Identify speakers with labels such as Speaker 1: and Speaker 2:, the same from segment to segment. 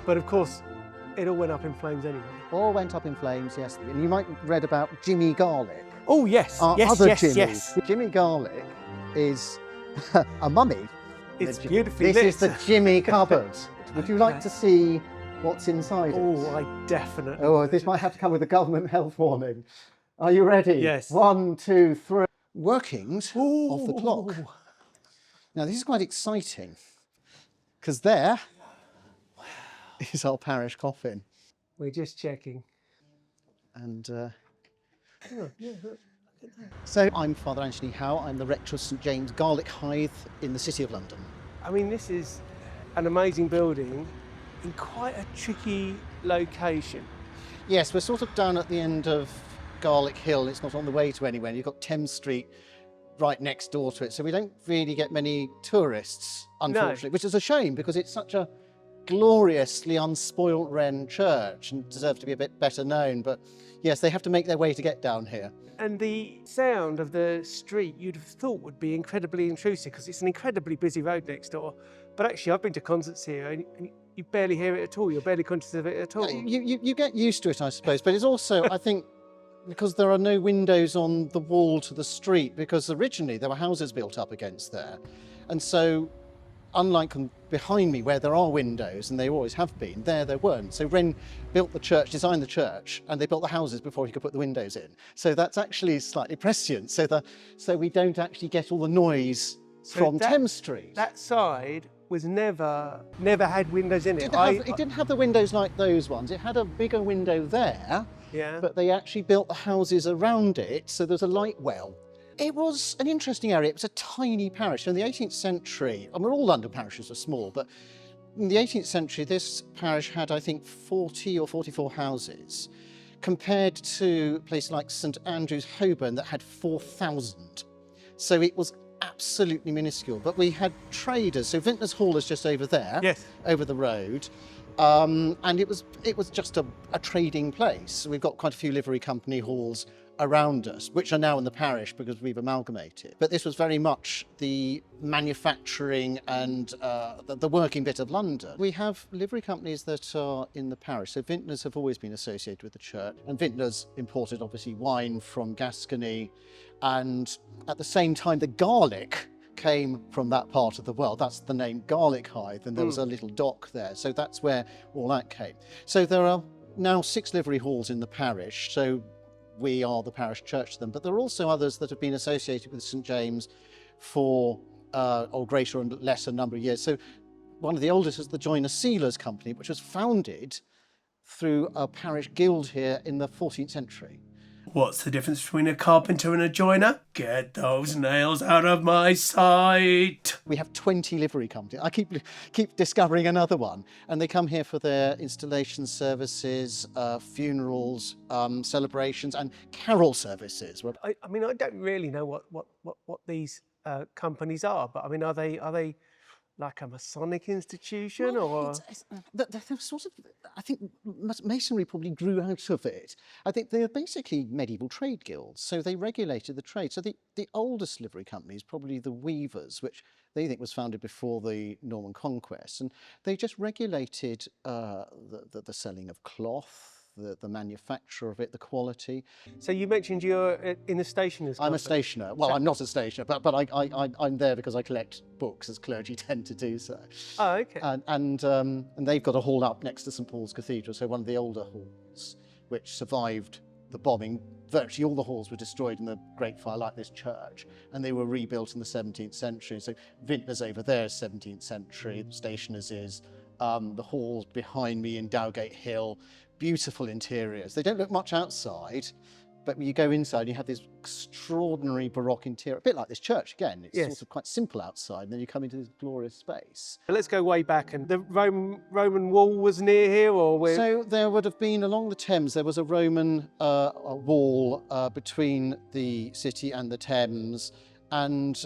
Speaker 1: But of course, it all went up in flames anyway.
Speaker 2: All went up in flames, yes. And you might have read about Jimmy Garlick.
Speaker 1: Oh, yes, yes.
Speaker 2: Jimmy Garlick is a mummy.
Speaker 1: It's beautifully
Speaker 2: This
Speaker 1: lit.
Speaker 2: is the Jimmy cupboard. Would you like to see what's inside it?
Speaker 1: Oh, I definitely.
Speaker 2: Oh, this might have to come with a government health warning. Are you ready?
Speaker 1: Yes.
Speaker 2: 1, 2, 3. Workings of the clock. Now, this is quite exciting because there is our parish coffin.
Speaker 1: We're just checking.
Speaker 2: And so I'm Father Anthony Howe. I'm the rector of St James Garlickhythe in the City of London.
Speaker 1: I mean, this is an amazing building in quite a tricky location.
Speaker 2: Yes, we're sort of down at the end of Garlick Hill. It's not on the way to anywhere. You've got Thames Street right next door to it. So we don't really get many tourists, unfortunately, which is a shame because it's such a gloriously unspoilt Wren church and deserves to be a bit better known. But yes, they have to make their way to get down here.
Speaker 1: And the sound of the street you'd have thought would be incredibly intrusive because it's an incredibly busy road next door. But actually, I've been to concerts here and you barely hear it at all. You're barely conscious of it at all.
Speaker 2: You get used to it, I suppose. But it's also, I think, because there are no windows on the wall to the street, because originally there were houses built up against there. And so, unlike behind me where there are windows, and they always have been, there weren't. So Wren built the church, designed the church, and they built the houses before he could put the windows in. So that's actually slightly prescient, so we don't actually get all the noise from Thames Street.
Speaker 1: That side was never had windows in it.
Speaker 2: It didn't have the windows like those ones. It had a bigger window there, but they actually built the houses around it, so there's a light well. It was an interesting area. It was a tiny parish. In the 18th century, I mean, all London parishes were small, but in the 18th century, this parish had, I think, 40 or 44 houses, compared to a place like St Andrew's, Holborn, that had 4,000. So it was absolutely minuscule. But we had traders. So Vintners Hall is just over there, over the road. And it was just a trading place. We've got quite a few livery company halls around us, which are now in the parish because we've amalgamated. But this was very much the manufacturing and the working bit of London. We have livery companies that are in the parish. So vintners have always been associated with the church, and vintners imported obviously wine from Gascony, and at the same time the garlic came from that part of the world. That's the name Garlickhythe, and there was a little dock there. So that's where all that came. So there are now 6 livery halls in the parish. So we are the parish church to them, but there are also others that have been associated with St James for a greater and lesser number of years. So one of the oldest is the Joiner Sealers Company, which was founded through a parish guild here in the 14th century.
Speaker 1: What's the difference between a carpenter and a joiner? Get those nails out of my sight.
Speaker 2: We have 20 livery companies. I keep discovering another one, and they come here for their installation services, funerals, celebrations, and carol services.
Speaker 1: I mean, I don't really know what these companies are, but I mean, are they like a Masonic institution, or?
Speaker 2: They're sort of, I think Masonry probably grew out of it. I think they're basically medieval trade guilds, so they regulated the trade. So the oldest livery company is probably the Weavers, which they think was founded before the Norman Conquest, and they just regulated the selling of cloth, the manufacture of it, the quality.
Speaker 1: So you mentioned you're in the stationers company.
Speaker 2: I'm a stationer. Well, I'm not a stationer, but I'm there because I collect books, as clergy tend to do so.
Speaker 1: Oh, okay.
Speaker 2: And they've got a hall up next to St Paul's Cathedral, so one of the older halls, which survived the bombing. Virtually all the halls were destroyed in the Great Fire, like this church, and they were rebuilt in the 17th century. So Vintners over there is 17th century, Stationers is. The halls behind me in Dowgate Hill, beautiful interiors. They don't look much outside, but when you go inside, you have this extraordinary Baroque interior, a bit like this church again. It's sort of quite simple outside, and then you come into this glorious space.
Speaker 1: Let's go way back, and the Roman wall was near here, or where?
Speaker 2: So there would have been, along the Thames, there was a Roman wall between the city and the Thames, and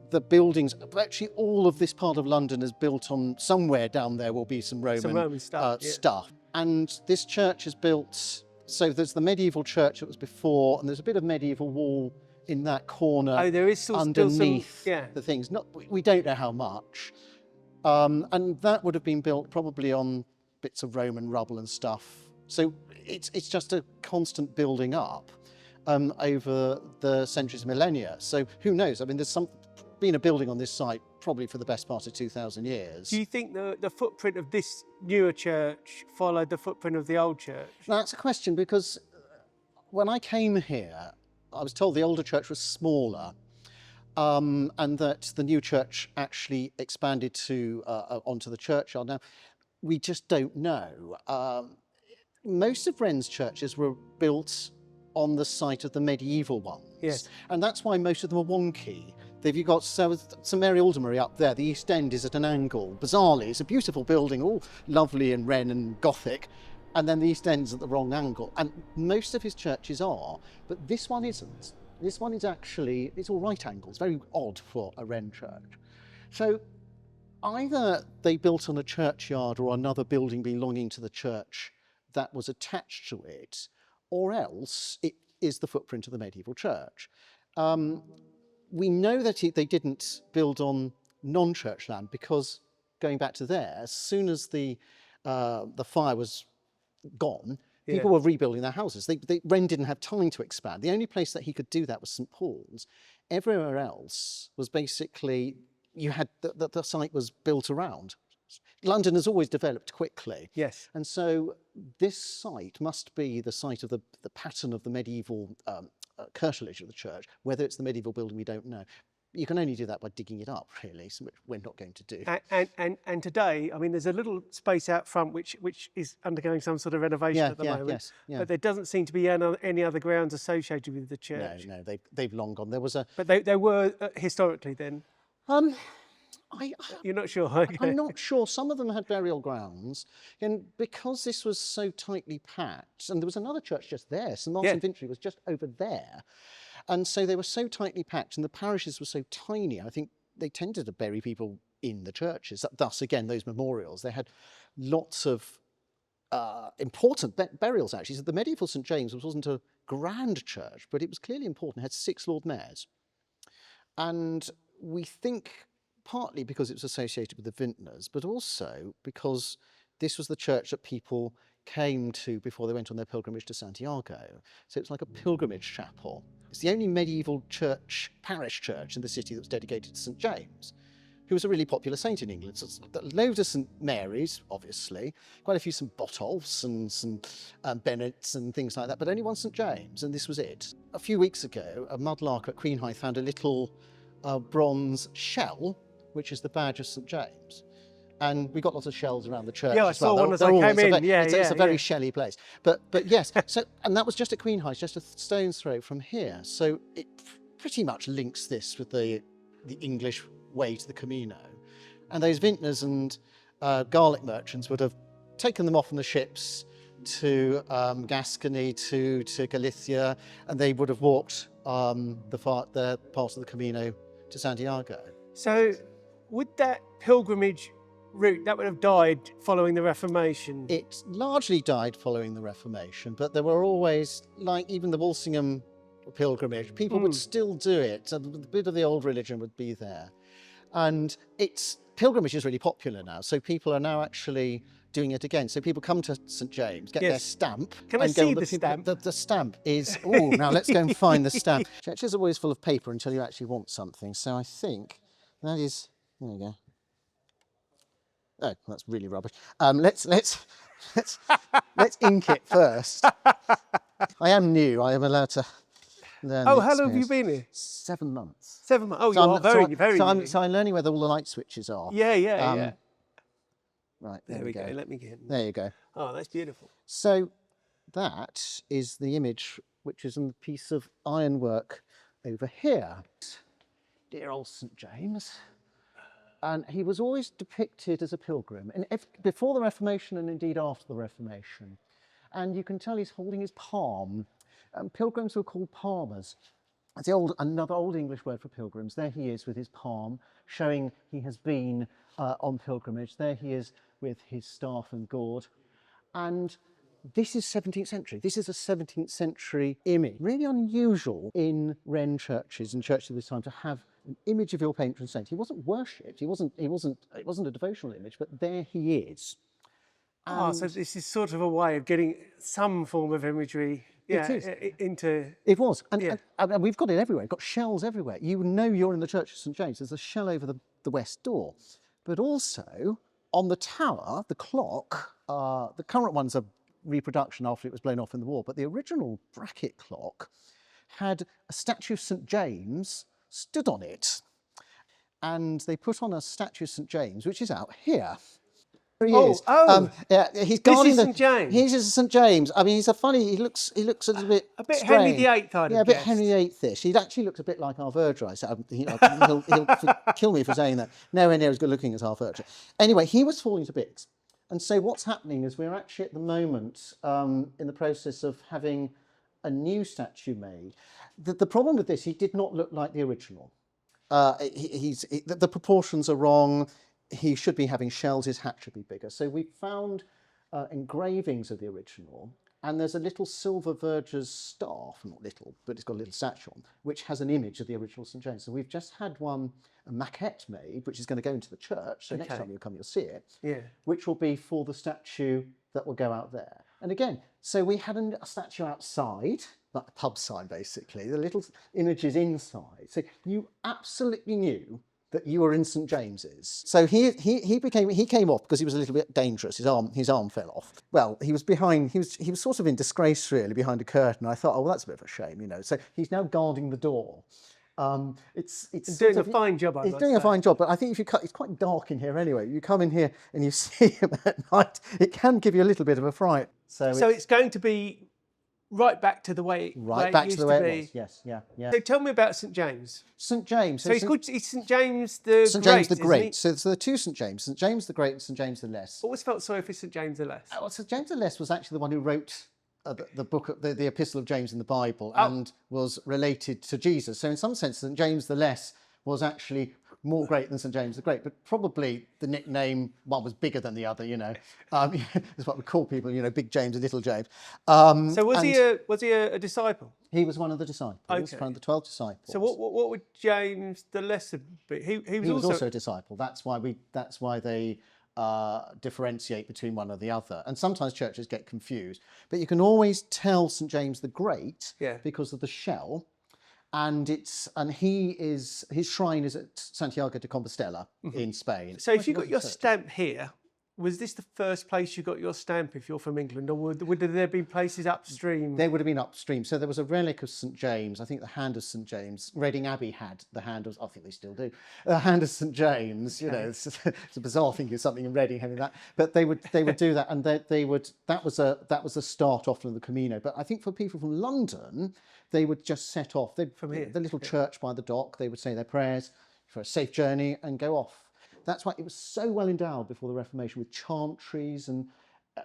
Speaker 2: the buildings, actually all of this part of London is built on, somewhere down there will be some Roman stuff. And this church is built, so there's the medieval church that was before, and there's a bit of medieval wall in that corner.
Speaker 1: Oh, there is
Speaker 2: underneath
Speaker 1: still some,
Speaker 2: the things. We don't know how much. And that would have been built probably on bits of Roman rubble and stuff. So it's just a constant building up over the centuries, millennia. So who knows? I mean, there's been a building on this site probably for the best part of 2,000 years.
Speaker 1: Do you think the footprint of this newer church followed the footprint of the old church?
Speaker 2: Now, that's a question, because when I came here, I was told the older church was smaller, and that the new church actually expanded to onto the churchyard. Now, we just don't know. Most of Wren's churches were built on the site of the medieval ones.
Speaker 1: Yes.
Speaker 2: And that's why most of them are wonky. You've got St Mary Aldermary up there. The East End is at an angle. Bizarrely, it's a beautiful building, all lovely and Wren and Gothic, and then the East End's at the wrong angle. And most of his churches are, but this one isn't. This one is actually, it's all right angles, very odd for a Wren church. So either they built on a churchyard or another building belonging to the church that was attached to it, or else it is the footprint of the medieval church. We know that they didn't build on non-church land, because going back to there, as soon as the fire was gone, people were rebuilding their houses. Wren didn't have time to expand. The only place that he could do that was St Paul's. Everywhere else was basically, you had the site was built around. London has always developed quickly.
Speaker 1: Yes.
Speaker 2: And so this site must be the site of the pattern of the medieval curtilage of the church. Whether it's the medieval building, we don't know. You can only do that by digging it up, really, so which we're not going to do.
Speaker 1: And today, I mean, there's a little space out front which is undergoing some sort of renovation at the moment.
Speaker 2: Yes, yeah.
Speaker 1: But there doesn't seem to be any other grounds associated with the church.
Speaker 2: No, they've long gone. There was a.
Speaker 1: But they were historically then. You're not sure? Okay.
Speaker 2: I'm not sure. Some of them had burial grounds, and because this was so tightly packed, and there was another church just there, St Martin Vintry was just over there, and so they were so tightly packed, and the parishes were so tiny. I think they tended to bury people in the churches. Thus, again, those memorials. They had lots of important burials. Actually, so the medieval St James wasn't a grand church, but it was clearly important. It had 6 Lord Mayors, and we think, partly because it was associated with the vintners, but also because this was the church that people came to before they went on their pilgrimage to Santiago. So it's like a pilgrimage chapel. It's the only medieval church, parish church in the city that was dedicated to St James, who was a really popular saint in England. So loads of St Marys, obviously, quite a few St Botolphs and St Bennets and things like that, but only one St James, and this was it. A few weeks ago, a mudlark at Queenhythe found a little bronze shell, which is the badge of St James. And we got lots of shells around the church.
Speaker 1: Yeah, I
Speaker 2: as well.
Speaker 1: saw one as I came in.
Speaker 2: It's a very shelly place. But yes, so, and that was just at Queenhythe, just a stone's throw from here. So it pretty much links this with the English way to the Camino. And those vintners and garlic merchants would have taken them off on the ships to Gascony, to Galicia, and they would have walked the part of the Camino to Santiago.
Speaker 1: So would that pilgrimage route, that would have died following the Reformation?
Speaker 2: It largely died following the Reformation, but there were always, like even the Walsingham pilgrimage, people would still do it. So a bit of the old religion would be there. And pilgrimage is really popular now, so people are now actually doing it again. So people come to St James, get their stamp.
Speaker 1: Can I see the stamp?
Speaker 2: The stamp is, now let's go and find the stamp. Churches are always full of paper until you actually want something. So I think that is, there you go. Oh, that's really rubbish. Let's ink it first. I am new. I am allowed to learn.
Speaker 1: Oh, how long have you been here?
Speaker 2: 7 months.
Speaker 1: 7 months. Oh, you are very new.
Speaker 2: So I'm learning where all the light switches are.
Speaker 1: Yeah.
Speaker 2: Right,
Speaker 1: there we go. Let me get.
Speaker 2: There you go.
Speaker 1: Oh, that's beautiful.
Speaker 2: So that is the image which is in the piece of ironwork over here. Dear old St James. And he was always depicted as a pilgrim, and before the Reformation and indeed after the Reformation. And you can tell he's holding his palm. Pilgrims were called palmers. It's another old English word for pilgrims. There he is with his palm, showing he has been on pilgrimage. There he is with his staff and gourd. And this is 17th century. This is a 17th century image. Really unusual in Wren churches and churches of this time to have an image of your patron saint. He wasn't worshipped. It wasn't a devotional image, but there he is.
Speaker 1: So this is sort of a way of getting some form of imagery into...
Speaker 2: It was. And we've got it everywhere. We've got shells everywhere. You know you're in the Church of St James. There's a shell over the west door. But also, on the tower, the clock, the current one's a reproduction after it was blown off in the war, but the original bracket clock had a statue of St James stood on it. And they put on a statue of St James, which is out here. There he is. Yeah, he's guarding
Speaker 1: St James.
Speaker 2: He's St James. I mean, he's a funny. He looks a little bit strange.
Speaker 1: Henry VIII, I'd
Speaker 2: a bit Henry VIII-ish. He actually looks a bit like our Virgil. He'll kill me for saying that. Nowhere near as good looking as our Virgil. Anyway, he was falling to bits, and so what's happening is we're actually at the moment in the process of having a new statue made. The problem with this, he did not look like the original. The proportions are wrong. He should be having shells, his hat should be bigger. So we found engravings of the original, and there's a little silver verger's staff, not little, but it's got a little statue on, which has an image of the original St James. So we've just had a maquette made, which is going to go into the church. So next time you come, you'll see it, which will be for the statue that will go out there. And again, so we had a statue outside, like the pub sign basically, the little images inside. So you absolutely knew that you were in St James's. So he came off because he was a little bit dangerous. His arm fell off. Well, he was sort of in disgrace really behind a curtain. I thought, oh well, that's a bit of a shame, you know. So he's now guarding the door. It's
Speaker 1: doing a fine job.
Speaker 2: He's doing a fine job, but I think it's quite dark in here anyway. You come in here and you see him at night, it can give you a little bit of a fright. So
Speaker 1: it's going to be right back to the way it used to be.
Speaker 2: Yes, yeah.
Speaker 1: So tell me about St James.
Speaker 2: St James.
Speaker 1: So he's St James the Great.
Speaker 2: St James the Great. So there are two St James, St James the Great and St James the Less.
Speaker 1: Always felt sorry for St James the Less.
Speaker 2: Well, St James the Less was actually the one who wrote the book, the Epistle of James in the Bible, and was related to Jesus. So in some sense, St James the Less was actually more great than St James the Great, but probably the nickname, one was bigger than the other, you know. That's what we call people, you know, Big James and Little James.
Speaker 1: So was he a disciple?
Speaker 2: He was one of the disciples, one of the 12 disciples.
Speaker 1: So what would James the Lesser be? He was
Speaker 2: also a disciple. That's why they differentiate between one or the other. And sometimes churches get confused, but you can always tell St James the Great because of the shell. And his shrine is at Santiago de Compostela in Spain.
Speaker 1: So if you got your stamp here, was this the first place you got your stamp if you're from England, or would there be places upstream?
Speaker 2: There would have been upstream. So there was a relic of St James, I think the hand of St James. Reading Abbey had the hand of, I think they still do, the hand of St James. You know, it's a bizarre thing, there's something in Reading having that. But they would do that, and that was a start off from the Camino. But I think for people from London, they would just set off. From here, the little church by the dock, they would say their prayers for a safe journey and go off. That's why it was so well endowed before the Reformation, with chantries and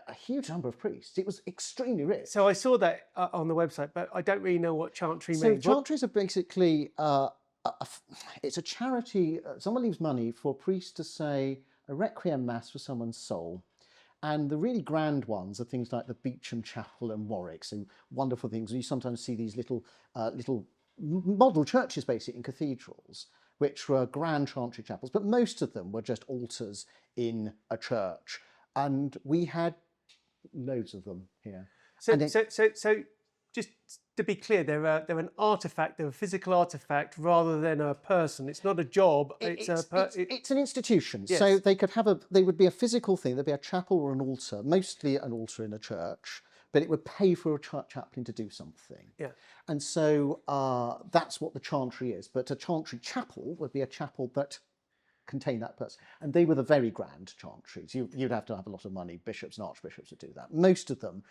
Speaker 2: a huge number of priests. It was extremely rich.
Speaker 1: So I saw that on the website, but I don't really know what chantry means.
Speaker 2: So chantries are basically, it's a charity. Someone leaves money for a priest to say a requiem mass for someone's soul. And the really grand ones are things like the Beauchamp Chapel and Warwick, so wonderful things. And you sometimes see these little model churches, basically, in cathedrals, which were grand chantry chapels, but most of them were just altars in a church. And we had loads of them here.
Speaker 1: So just to be clear, they're an artefact, they're a physical artefact rather than a person. It's not a job.
Speaker 2: It's an institution.
Speaker 1: Yes.
Speaker 2: So they would be a physical thing. There'd be a chapel or an altar, mostly an altar in a church, but it would pay for a chaplain to do something. Yeah. And so that's what the chantry is. But a chantry chapel would be a chapel that contained that person. And they were the very grand chantries. You'd have to have a lot of money, bishops and archbishops would do that. Most of them,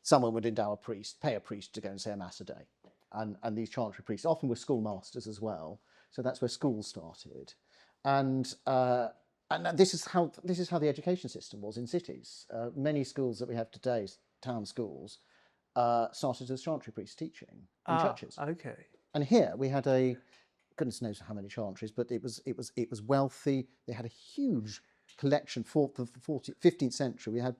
Speaker 2: someone would endow a priest, pay a priest to go and say a mass a day. And these chantry priests often were schoolmasters as well. So that's where schools started. And this is how the education system was in cities. Many schools that we have today, town schools, started as chantry priests teaching in churches.
Speaker 1: Okay.
Speaker 2: And here we had goodness knows how many chantries, but it was wealthy. They had a huge collection for the 15th century. We had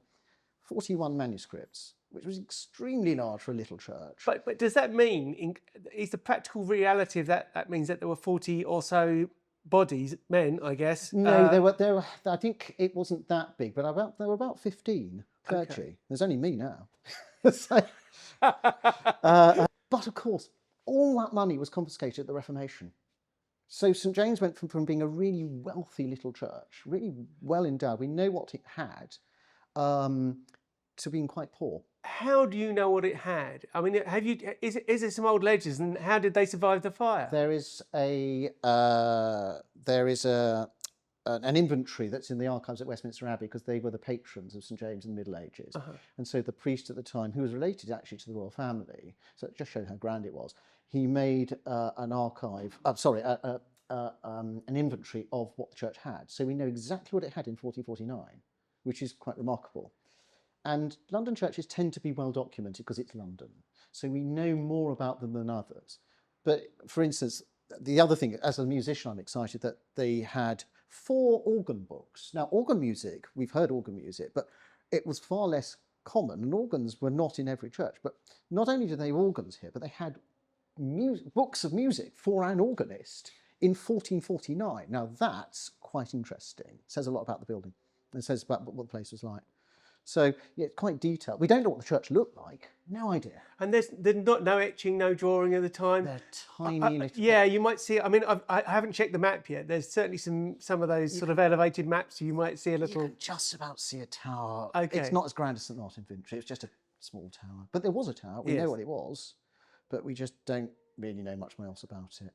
Speaker 2: 41 manuscripts, which was extremely large for a little church.
Speaker 1: But does that mean, is the practical reality of that means that there were 40 or so bodies, men, I guess.
Speaker 2: No, there were. I think it wasn't that big, but there were about 15 clergy.
Speaker 1: Okay.
Speaker 2: There's only me now. So, but of course, all that money was confiscated at the Reformation. So St James went from being a really wealthy little church, really well endowed, we know what it had, to being quite poor.
Speaker 1: How do you know what it had? I mean, is there some old legends, and how did they survive the fire?
Speaker 2: There is an inventory that's in the archives at Westminster Abbey, because they were the patrons of St James in the Middle Ages. And so the priest at the time, who was related actually to the royal family, so it just showed how grand it was, he made an inventory of what the church had. So we know exactly what it had in 1449, which is quite remarkable. And London churches tend to be well documented because it's London. So we know more about them than others. But for instance, the other thing, as a musician, I'm excited that they had 4 organ books. Now, organ music, we've heard organ music, but it was far less common, and organs were not in every church. But not only did they have organs here, but they had books of music for an organist in 1449. Now, that's quite interesting. It says a lot about the building. It says about what the place was like. So, yeah, it's quite detailed. We don't know what the church looked like. No idea.
Speaker 1: And there's no etching, no drawing at the time.
Speaker 2: They're tiny little...
Speaker 1: Yeah, you might see... I mean, I haven't checked the map yet. There's certainly some of those sort of elevated maps. You might see a little...
Speaker 2: You can just about see a tower.
Speaker 1: Okay.
Speaker 2: It's not as grand as St Martin Vintry. It's just a small tower. But there was a tower. We know what it was. But we just don't really know much else about it.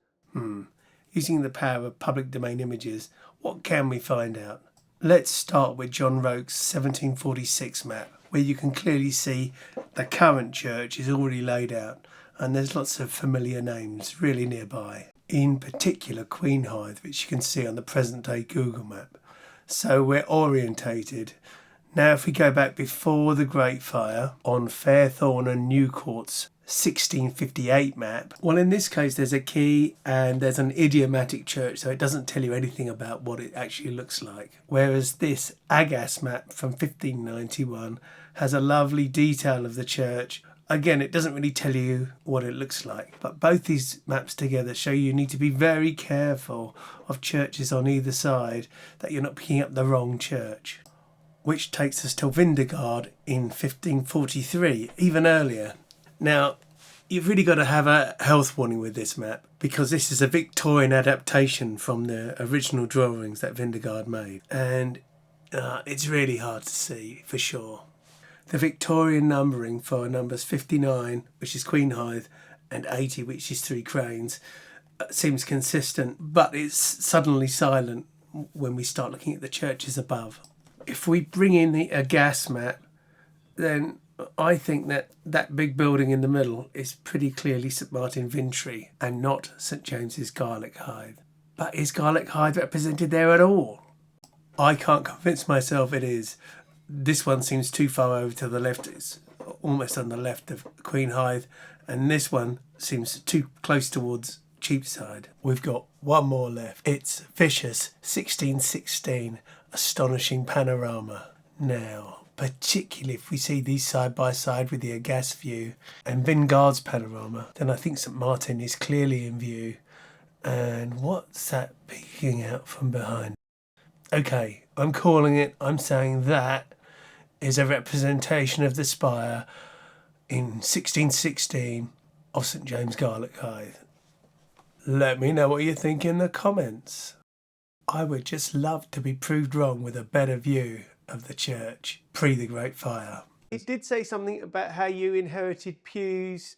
Speaker 3: Using the power of public domain images, what can we find out? Let's start with John Roke's 1746 map, where you can clearly see the current church is already laid out, and there's lots of familiar names really nearby. In particular, Queenhythe, which you can see on the present-day Google map. So we're orientated. Now, if we go back before the Great Fire, on Fairthorne and Newcourt's 1658 map, well, in this case there's a key and there's an idiomatic church, so it doesn't tell you anything about what it actually looks like, whereas this Agas map from 1591 has a lovely detail of the church. Again, it doesn't really tell you what it looks like, but both these maps together show you need to be very careful of churches on either side, that you're not picking up the wrong church. Which takes us to Vindegard in 1543, even earlier. Now, you've really got to have a health warning with this map, because this is a Victorian adaptation from the original drawings that Vindegard made, and it's really hard to see for sure. The Victorian numbering for numbers 59, which is Queenhythe, and 80, which is Three Cranes, seems consistent, but it's suddenly silent when we start looking at the churches above. If we bring in a gas map, then I think that big building in the middle is pretty clearly St Martin Vintry and not St James's Garlickhythe. But is Garlickhythe represented there at all? I can't convince myself it is. This one seems too far over to the left. It's almost on the left of Queenhythe, and this one seems too close towards Cheapside. We've got one more left. It's Fisher's 1616 Astonishing Panorama. Now, particularly if we see these side by side with the Agas view and Vingard's panorama, then I think St Martin is clearly in view. And what's that peeking out from behind? Okay, I'm calling it. I'm saying that is a representation of the spire in 1616 of St James Garlickhythe. Let me know what you think in the comments. I would just love to be proved wrong with a better view of the church pre the Great Fire.
Speaker 1: It did say something about how you inherited pews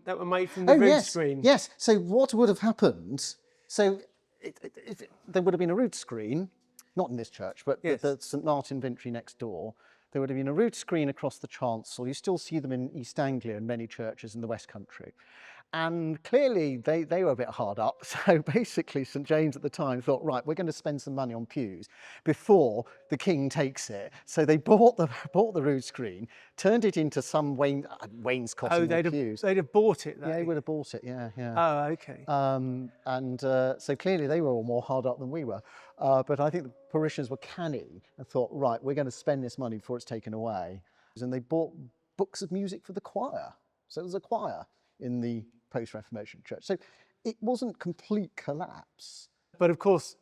Speaker 1: that were made from the rood screen.
Speaker 2: Yes. So what would have happened? So there would have been a rood screen, not in this church, but the St Martin Vintry next door. There would have been a rood screen across the chancel. You still see them in East Anglia and many churches in the West Country. And clearly they were a bit hard up. So basically St James at the time thought, right, we're going to spend some money on pews before the king takes it. So they bought the rood screen, turned it into some wainscoting pews.
Speaker 1: They'd have bought it though.
Speaker 2: Yeah, they would have bought it, yeah.
Speaker 1: Oh, okay.
Speaker 2: So clearly they were all more hard up than we were. But I think the parishioners were canny and thought, right, we're going to spend this money before it's taken away. And they bought books of music for the choir. So it was a choir in the post-Reformation church. So it wasn't complete collapse.
Speaker 1: But of course,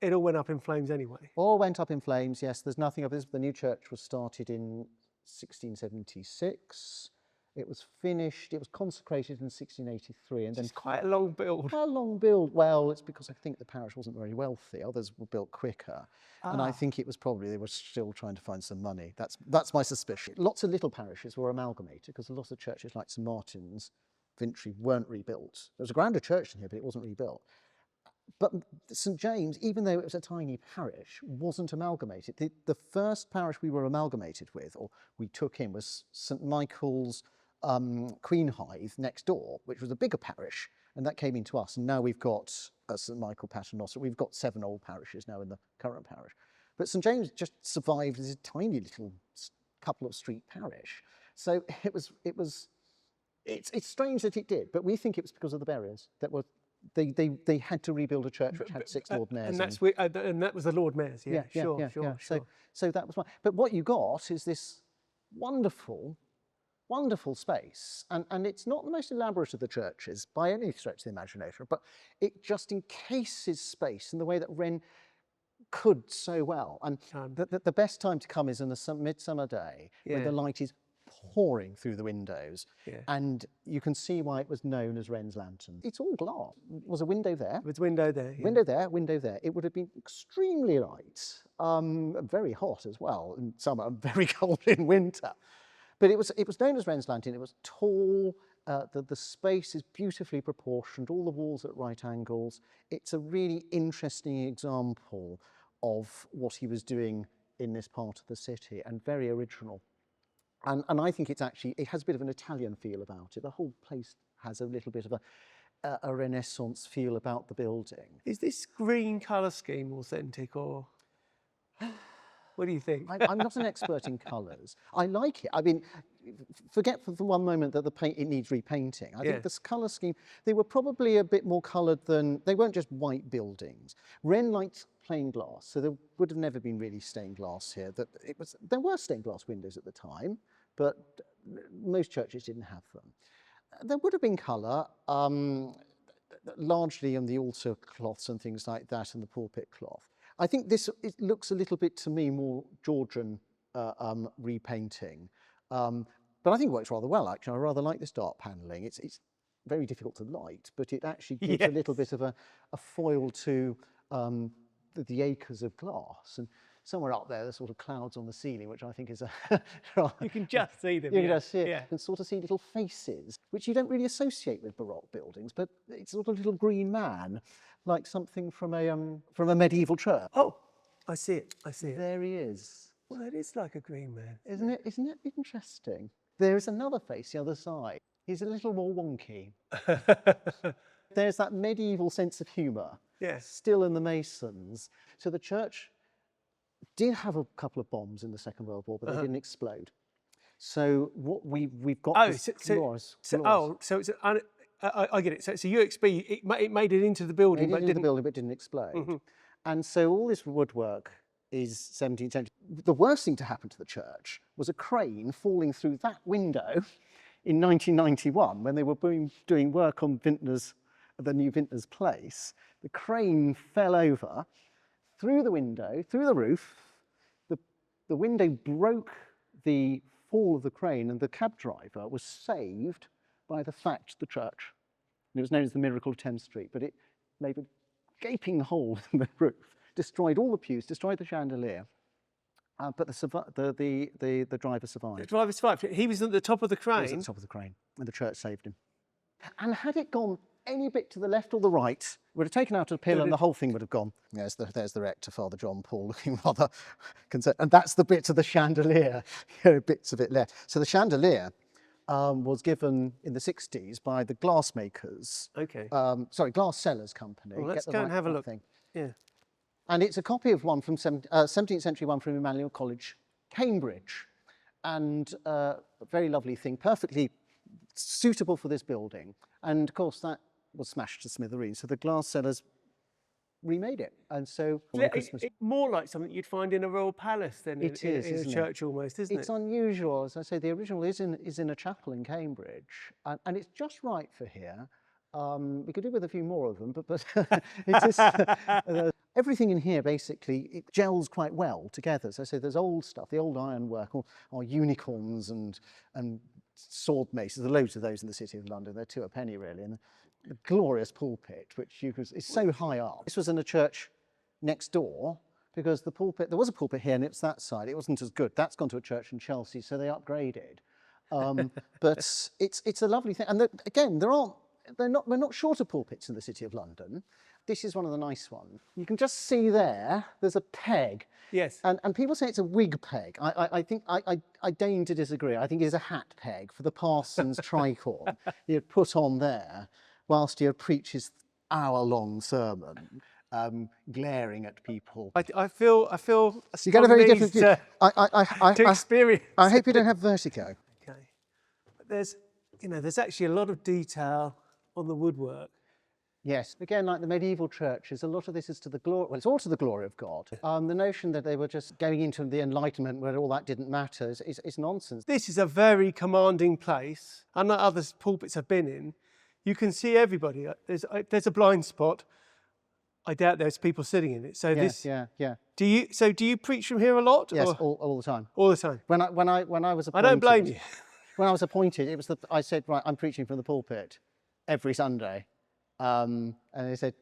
Speaker 1: it all went up in flames anyway.
Speaker 2: All went up in flames, yes. There's nothing of this. The new church was started in 1676. It was finished, it was consecrated in 1683. And then
Speaker 1: It's quite a long build.
Speaker 2: Quite a long build. Well, it's because I think the parish wasn't very wealthy. Others were built quicker. And I think it was probably they were still trying to find some money. That's my suspicion. Lots of little parishes were amalgamated because a lot of churches like St Martin's, Vintry, weren't rebuilt. There was a grander church in here, but it wasn't rebuilt. But St James, even though it was a tiny parish, wasn't amalgamated. The first parish we were amalgamated with, or we took in, was St Michael's Queenhythe next door, which was a bigger parish, and that came into us. And now we've got St Michael Paternoster. We've got 7 old parishes now in the current parish. But St James just survived as a tiny little couple of street parish. So it's strange that it did, but we think it was because of the barriers that were. They had to rebuild a church which had 6 Lord Mayors.
Speaker 1: And that was the Lord Mayors, sure.
Speaker 2: So that was one. But what you got is this wonderful space. And it's not the most elaborate of the churches by any stretch of the imagination, but it just encases space in the way that Wren could so well. And the best time to come is on a midsummer day where the light is pouring through the windows, and you can see why it was known as Wren's lantern. It's all glass. There was a window there.
Speaker 1: With window there.
Speaker 2: Window there, window there. It would have been extremely light, very hot as well in summer, and very cold in winter. But it was known as Wren's lantern. It was tall. The space is beautifully proportioned. All the walls at right angles. It's a really interesting example of what he was doing in this part of the city, and very original. And I think it has a bit of an Italian feel about it. The whole place has a little bit of a Renaissance feel about the building.
Speaker 1: Is this green colour scheme authentic, or what do you think?
Speaker 2: I'm not an expert in colours. I like it. I mean, forget for the one moment that it needs repainting. I think this colour scheme, they were probably a bit more coloured than, they weren't just white buildings. Wren liked plain glass, so there would have never been really stained glass here. There were stained glass windows at the time, but most churches didn't have them. There would have been colour, largely on the altar cloths and things like that, and the pulpit cloth. I think it looks a little bit to me more Georgian repainting, but I think it works rather well. Actually, I rather like this dark panelling. It's very difficult to light, but it actually gives a little bit of a foil to the acres of glass. And somewhere up there, there's sort of clouds on the ceiling, which I think is
Speaker 1: you can just see them.
Speaker 2: You can just see it. You can sort of see little faces, which you don't really associate with Baroque buildings, but it's sort of a little green man, like something from a medieval church.
Speaker 1: Oh, I see it.
Speaker 2: There he is.
Speaker 1: Well, it is like a green man.
Speaker 2: Isn't it? Isn't it interesting? There is another face the other side. He's a little more wonky. There's that medieval sense of humour.
Speaker 1: Yes.
Speaker 2: Still in the masons. So the church did have a couple of bombs in the Second World War, but they didn't explode. So what we've got.
Speaker 1: I get it. So UXB, it made it into the building, but
Speaker 2: didn't explode. And so all this woodwork is 17th century. The worst thing to happen to the church was a crane falling through that window in 1991 when they were doing work on the new Vintner's Place. The crane fell over through the window, through the roof. The window broke the fall of the crane, and the cab driver was saved by the thatch of the church. And it was known as the Miracle of Thames Street, but it made a gaping hole in the roof, destroyed all the pews, destroyed the chandelier. But the driver survived.
Speaker 1: The driver survived. He was at the top of the crane.
Speaker 2: He was at the top of the crane, and the church saved him. And had it gone any bit to the left or the right, it would have taken out a pillar and the whole thing would have gone. There's the rector, Father John Paul, looking rather concerned. And that's the bit of the chandelier, bits of it left. So the chandelier was given in the 60s by the glassmakers.
Speaker 1: Okay.
Speaker 2: Glass sellers company.
Speaker 1: Well, let's go and have a look. Yeah.
Speaker 2: And it's a copy of one from 17th century one from Emmanuel College, Cambridge. And a very lovely thing, perfectly suitable for this building. And of course that was smashed to smithereens. So the glass sellers remade it. And so
Speaker 1: it's more like something you'd find in a royal palace than in a church almost, isn't it?
Speaker 2: It's unusual. As I say, the original is in a chapel in Cambridge. And it's just right for here. We could do with a few more of them, but it is, everything in here basically it gels quite well together. So there's old stuff, the old ironwork, or unicorns and sword maces. There are loads of those in the City of London. They're 2 a penny really, and the glorious pulpit, which is so high up. This was in a church next door because the pulpit, there was a pulpit here and it's that side. It wasn't as good. That's gone to a church in Chelsea, so they upgraded. But it's a lovely thing, and again, we're not short of pulpits in the City of London. This is one of the nice ones. You can just see there's a peg.
Speaker 1: Yes.
Speaker 2: And people say it's a wig peg. I think I deign to disagree. I think it is a hat peg for the parson's tricorn he had put on there whilst he had preached his hour-long sermon, glaring at people.
Speaker 1: I feel
Speaker 2: You get a very different view.
Speaker 1: to experience.
Speaker 2: I hope you don't have vertigo.
Speaker 1: Okay. There's actually a lot of detail on the woodwork.
Speaker 2: Yes, again, like the medieval churches, a lot of this is to the glory, well, it's all to the glory of God. The notion that they were just going into the Enlightenment where all that didn't matter is nonsense.
Speaker 1: This is a very commanding place. Unlike other pulpits I've been in, you can see everybody. There's a blind spot. I doubt there's people sitting in it. So
Speaker 2: yeah.
Speaker 1: Do you preach from here a lot?
Speaker 2: Yes,
Speaker 1: or?
Speaker 2: all the time.
Speaker 1: All the time.
Speaker 2: When I was appointed,
Speaker 1: I don't blame you.
Speaker 2: When I was appointed, I said, right, I'm preaching from the pulpit every Sunday. And they said,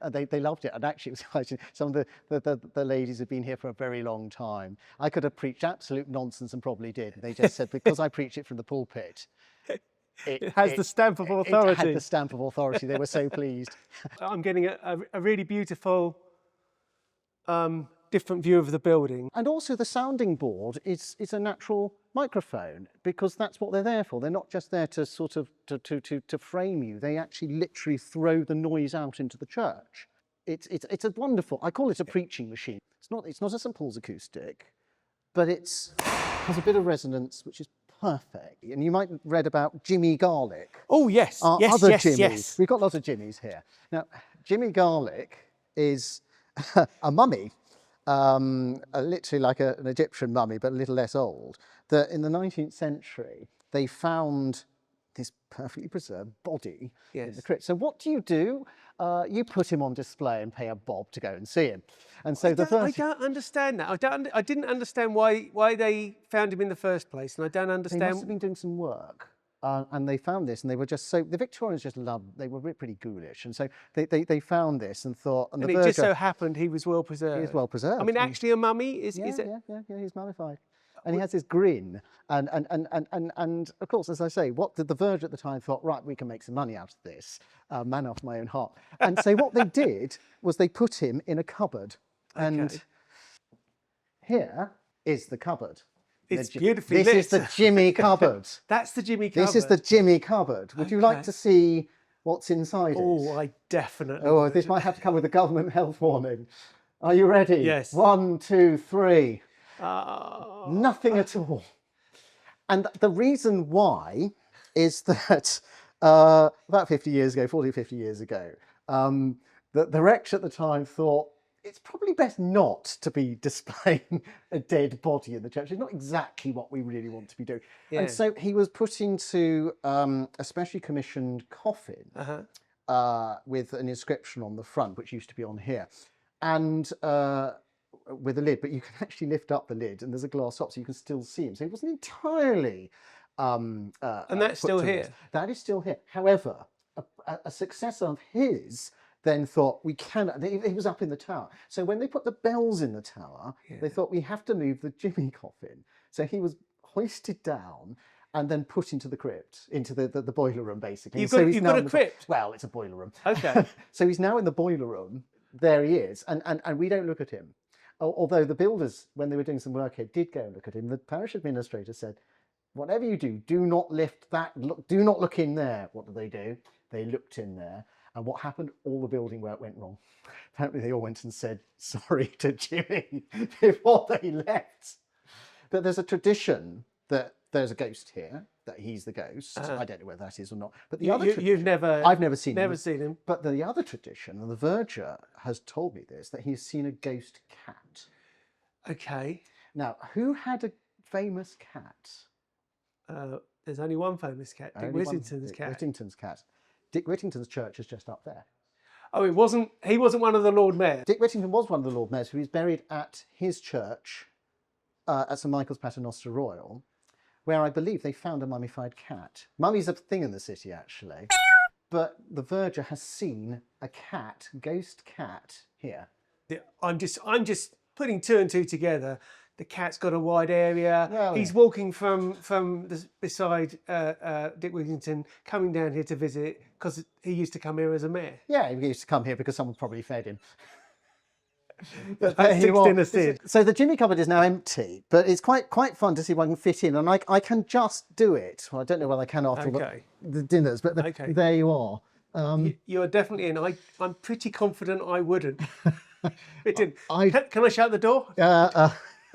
Speaker 2: they loved it. And actually, it was some of the ladies had been here for a very long time. I could have preached absolute nonsense and probably did. They just said, because I preach it from the pulpit,
Speaker 1: it has the stamp of authority.
Speaker 2: It had the stamp of authority. They were so pleased.
Speaker 1: I'm getting a really beautiful, different view of the building.
Speaker 2: And also the sounding board is a natural microphone because that's what they're there for. They're not just there to sort of to frame you. They actually literally throw the noise out into the church. It's a wonderful, I call it a preaching machine. It's not a St Paul's acoustic, but it has a bit of resonance which is perfect. And you might have read about Jimmy Garlick.
Speaker 1: Oh yes,
Speaker 2: Jimmies. We've got lots of Jimmies here. Now, Jimmy Garlick is a mummy. Literally like an Egyptian mummy, but a little less old, that in the 19th century, they found this perfectly preserved body in the crypt. So what do? You put him on display and pay a bob to go and see him. And so I
Speaker 1: don't understand that. I didn't understand why they found him in the first place, and I don't understand.
Speaker 2: They must have been doing some work. And they found this, and they were just the Victorians just loved, they were pretty ghoulish. And so they found this and thought, and
Speaker 1: it just so happened he was well preserved.
Speaker 2: He was well preserved.
Speaker 1: I mean, actually a mummy is
Speaker 2: it?
Speaker 1: Yeah,
Speaker 2: he's mummified. And he has this grin. And of course, as I say, what the Verge at the time thought, right, we can make some money out of this, man after my own heart. And so what they did was they put him in a cupboard. And here is the cupboard.
Speaker 1: It's beautifully lit.
Speaker 2: This is the Jimmy cupboard.
Speaker 1: That's the Jimmy cupboard.
Speaker 2: This is the Jimmy cupboard. Would you like to see what's inside it?
Speaker 1: Oh, I definitely
Speaker 2: would. This might have to come with a government health warning. Are you ready?
Speaker 1: Yes.
Speaker 2: 1, 2, 3. Nothing at all. And the reason why is that about 50 years ago, 40, 50 years ago, the rector at the time thought, it's probably best not to be displaying a dead body in the church. It's not exactly what we really want to be doing. Yeah. And so he was put into a specially commissioned coffin with an inscription on the front, which used to be on here, and with a lid. But you can actually lift up the lid, and there's a glass top, so you can still see him. So he wasn't entirely...
Speaker 1: and that's still here?
Speaker 2: That is still here. However, a successor of his... then thought, we cannot, he was up in the tower. So when they put the bells in the tower, they thought, we have to move the Jimmy coffin. So he was hoisted down and then put into the crypt, into the boiler room, basically.
Speaker 1: You've got a crypt?
Speaker 2: Well, it's a boiler room.
Speaker 1: Okay.
Speaker 2: So he's now in the boiler room. There he is. And we don't look at him. Although the builders, when they were doing some work here, did go and look at him. The parish administrator said, whatever you do not lift that, do not look in there. What do? They looked in there. And what happened? All the building work went wrong. Apparently they all went and said sorry to Jimmy before they left. But there's a tradition that there's a ghost here, that he's the ghost. I don't know whether that is or not. But the I've never seen him.
Speaker 1: Never seen him.
Speaker 2: But the other tradition, and the verger has told me this, that he's seen a ghost cat.
Speaker 1: Okay.
Speaker 2: Now, who had a famous cat?
Speaker 1: There's only one famous cat, Dick Whittington's cat.
Speaker 2: Whittington's cat. Dick Whittington's church is just up there.
Speaker 1: Oh, he wasn't one of the Lord Mayors.
Speaker 2: Dick Whittington was one of the Lord Mayors who was buried at his church at St Michael's Paternoster Royal, where I believe they found a mummified cat. Mummies are a thing in the city, actually. But the verger has seen a cat, ghost cat, here.
Speaker 1: I'm just putting two and two together. The cat's got a wide area.
Speaker 2: Well,
Speaker 1: He's walking from beside Dick Whittington, coming down here to visit because he used to come here as a mayor.
Speaker 2: Yeah, he used to come here because someone probably fed him.
Speaker 1: But that's six dinners in.
Speaker 2: So the Jimmy cupboard is now empty, but it's quite fun to see if I can fit in, and I can just do it. Well, I don't know whether I can after the dinners, but there you are.
Speaker 1: You're definitely in. I'm pretty confident I wouldn't. It didn't. Can I shut the door?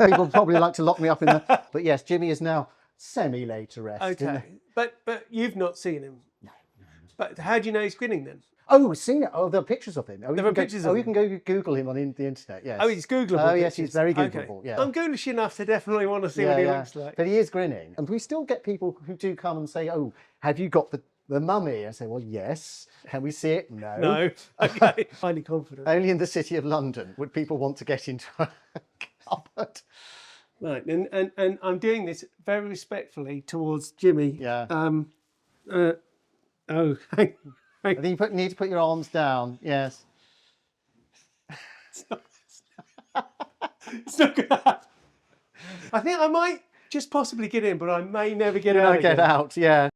Speaker 2: People probably like to lock me up in there. But yes, Jimmy is now semi-laid to rest.
Speaker 1: Okay, but you've not seen him.
Speaker 2: No.
Speaker 1: But how do you know he's grinning then?
Speaker 2: Oh, seen it. Oh, there are pictures of him.
Speaker 1: There are pictures of him.
Speaker 2: You can go Google him on the internet, yes.
Speaker 1: Oh, he's Googleable.
Speaker 2: Oh, yes, he's very Googleable,
Speaker 1: Okay.
Speaker 2: yeah.
Speaker 1: I'm ghoulish enough to definitely want to see what he looks like.
Speaker 2: But he is grinning. And we still get people who do come and say, oh, have you got the mummy? I say, well, yes. Can we see it? No.
Speaker 1: No. Okay. Highly confident.
Speaker 2: Only in the city of London would people want to get into a cupboard.
Speaker 1: Right, and I'm doing this very respectfully towards Jimmy.
Speaker 2: Yeah.
Speaker 1: I
Speaker 2: think you need to put your arms down. Yes.
Speaker 1: It's not gonna happen. I think I might just possibly get in, but I may never get out.
Speaker 2: Get out. Yeah.